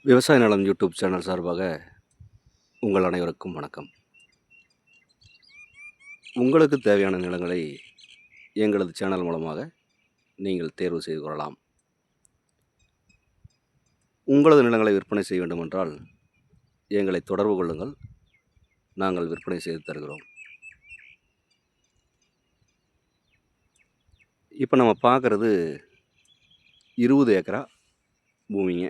விவசாய நலம் YouTube channel சார்பாக உங்கள் அனைவருக்கும் வணக்கம். உங்களுக்கு தேவையான நிலங்களை எங்களது சேனல் மூலமாக நீங்கள் தேர்வு செய்து கொள்ளலாம். உங்களது நிலங்களை விற்பனை செய்ய வேண்டுமென்றால் எங்களை தொடர்பு கொள்ளுங்கள். நாங்கள் விற்பனை செய்து தருகிறோம். இப்போ நம்ம பார்க்குறது 20 ஏக்கரா பூமிங்க.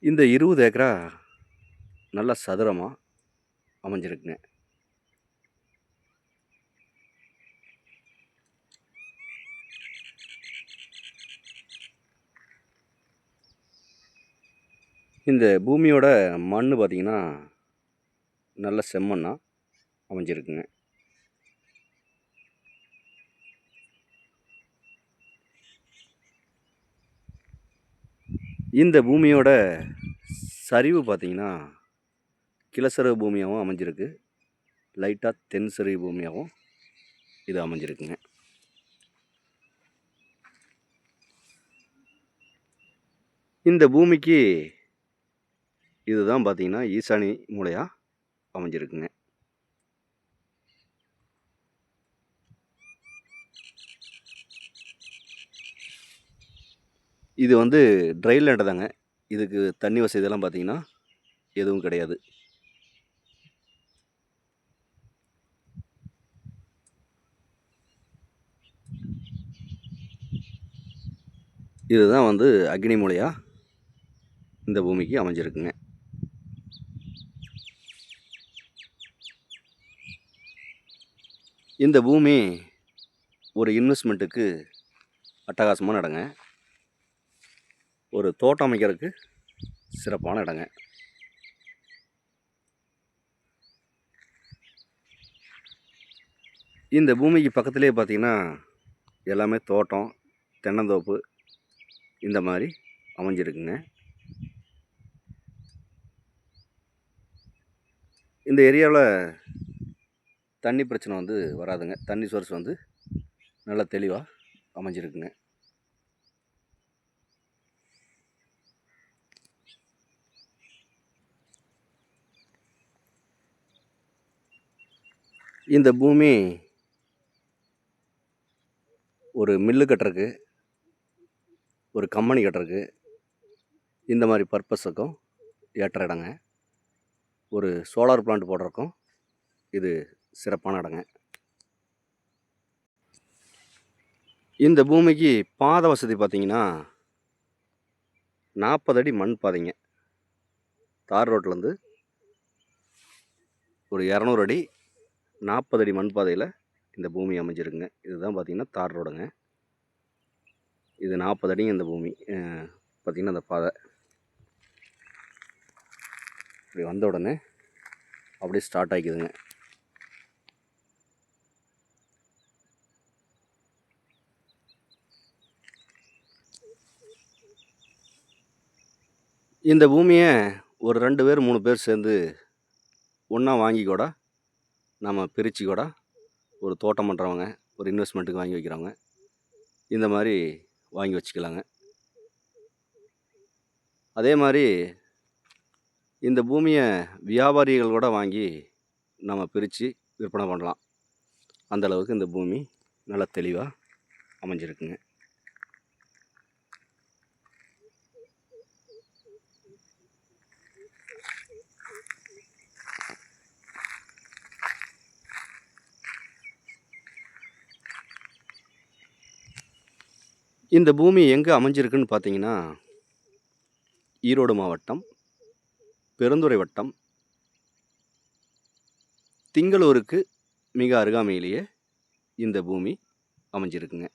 இந்த 20 ஏக்கரா நல்ல சதுரமாக அமைஞ்சிருக்குங்க. இந்த பூமியோட மண் பார்த்திங்கன்னா நல்ல செம்மண்ணாக அமைஞ்சிருக்குங்க. இந்த பூமியோட சரிவு பார்த்திங்கன்னா கிழசரிவு பூமியாகவும் அமைஞ்சிருக்கு, லைட்டாக தென் சரிவு பூமியாகவும் இது அமைஞ்சிருக்குங்க. இந்த பூமிக்கு இதுதான் பார்த்திங்கன்னா ஈசானி மூலையாக அமைஞ்சிருக்குங்க. இது வந்து ட்ரை லேண்டு தாங்க. இதுக்கு தண்ணி வசதியெல்லாம் பார்த்திங்கன்னா எதுவும் கிடையாது. இதுதான் வந்து அக்னி மூலையாக இந்த பூமிக்கு அமைஞ்சிருக்குங்க. இந்த பூமி ஒரு இன்வெஸ்ட்மெண்ட்டுக்கு அட்டகாசமான இடங்க. ஒரு தோட்டம் அமைக்கிறதுக்கு சிறப்பான இடங்க. இந்த பூமிக்கு பக்கத்துலேயே பார்த்திங்கன்னா எல்லாமே தோட்டம், தென்னந்தோப்பு இந்த மாதிரி அமைஞ்சிருக்குங்க. இந்த ஏரியாவில் தண்ணி பிரச்சனை வந்து வராதுங்க. தண்ணி சோர்ஸ் வந்து நல்லா தெளிவாக அமைஞ்சிருக்குங்க. இந்த பூமி ஒரு மில்லு கட்டுறதுக்கு, ஒரு கம்பெனி கட்டுறதுக்கு, இந்த மாதிரி பர்பஸுக்கும் ஏற்ற இடங்க. ஒரு சோலார் பிளான்ட் போடுறதுக்கும் இது சிறப்பான இடங்க. இந்த பூமிக்கு பாதை வசதி பார்த்திங்கன்னா 40 அடி மண் பாதைங்க. தார் ரோட்லேருந்து ஒரு 200 அடி 40 அடி மண் பாதையில் இந்த பூமி அமைஞ்சிருக்குங்க. இதுதான் பார்த்திங்கன்னா தார் ரோடுங்க. இது 40 அடிங்க. இந்த பூமி பார்த்திங்கன்னா அந்த பாதை இப்படி வந்த உடனே அப்படியே ஸ்டார்ட் ஆகிக்குதுங்க. இந்த பூமியை ஒரு 2 பேர் 3 பேர் சேர்ந்து ஒன்றா வாங்கி கூட நம்ம பிரித்து கூட ஒரு தோட்டம் பண்ணுறவங்க, ஒரு இன்வெஸ்ட்மெண்ட்டுக்கு வாங்கி வைக்கிறவங்க இந்த மாதிரி வாங்கி வச்சுக்கலாங்க. அதே மாதிரி இந்த பூமியை வியாபாரிகள் கூட வாங்கி நம்ம பிரித்து விற்பனை பண்ணலாம். அந்தளவுக்கு இந்த பூமி நல்லா தெளிவாக அமைஞ்சிருக்குங்க. இந்த பூமி எங்கே அமைஞ்சிருக்குன்னு பார்த்தீங்கன்னா ஈரோடு மாவட்டம், பெருந்துறை வட்டம், திங்களூருக்கு மிக அருகாமையிலேயே இந்த பூமி அமைஞ்சிருக்குங்க.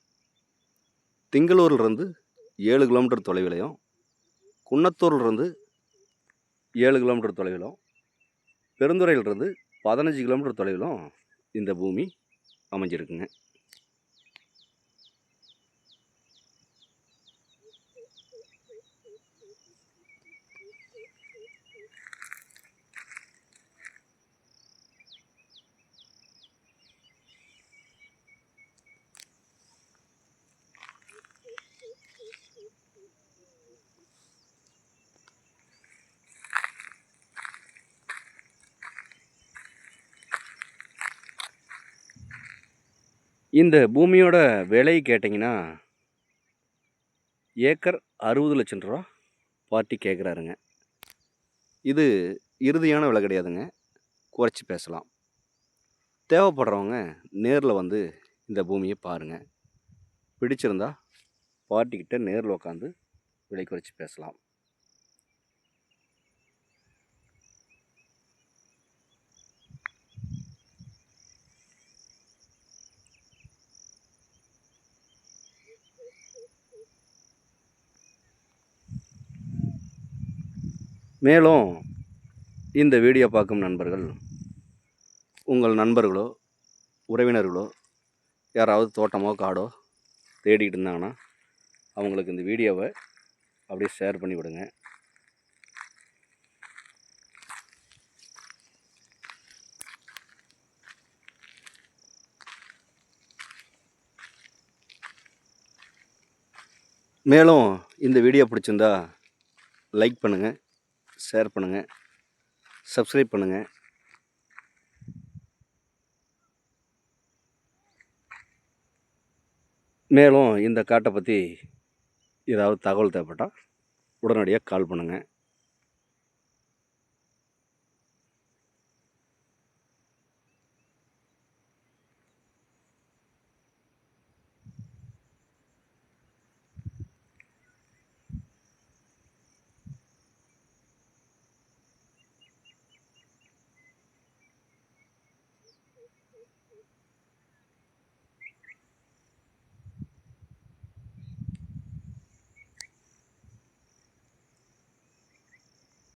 திங்களூர்லேருந்து 7 கிலோமீட்டர் தொலைவிலையும், குன்னத்தூர்லேருந்து 7 கிலோமீட்டர் தொலைவிலும், பெருந்துறையிலிருந்து 15 கிலோமீட்டர் தொலைவிலும் இந்த பூமி அமைஞ்சிருக்குங்க. இந்த பூமியோட விலை கேட்டிங்கன்னா ஏக்கர் 60 லட்சம் ரூபா பார்ட்டி கேட்குறாருங்க. இது இறுதியான விலை கிடையாதுங்க. குறைச்சி பேசலாம். தேவைப்படுறவங்க நேரில் வந்து இந்த பூமியை பாருங்கள். பிடிச்சிருந்தா பார்ட்டிக்கிட்ட நேரில் உட்காந்து விலை குறைச்சி பேசலாம். மேலும் இந்த வீடியோ பார்க்கும் நண்பர்கள் உங்கள் நண்பர்களோ உறவினர்களோ யாராவது தோட்டமோ காடோ தேடிக்கிட்டு இருந்தாங்கன்னா அவங்களுக்கு இந்த வீடியோவை அப்படியே ஷேர் பண்ணி விடுங்க. மேலும் இந்த வீடியோ பிடிச்சிருந்தா லைக் பண்ணுங்கள், ஷேர் பண்ணுங்கள், சப்ஸ்கிரைப் பண்ணுங்கள். மேலும் இந்த காட்டை பற்றி ஏதாவது தகவல் தேவைப்பட்டால் உடனடியாக கால் பண்ணுங்கள்.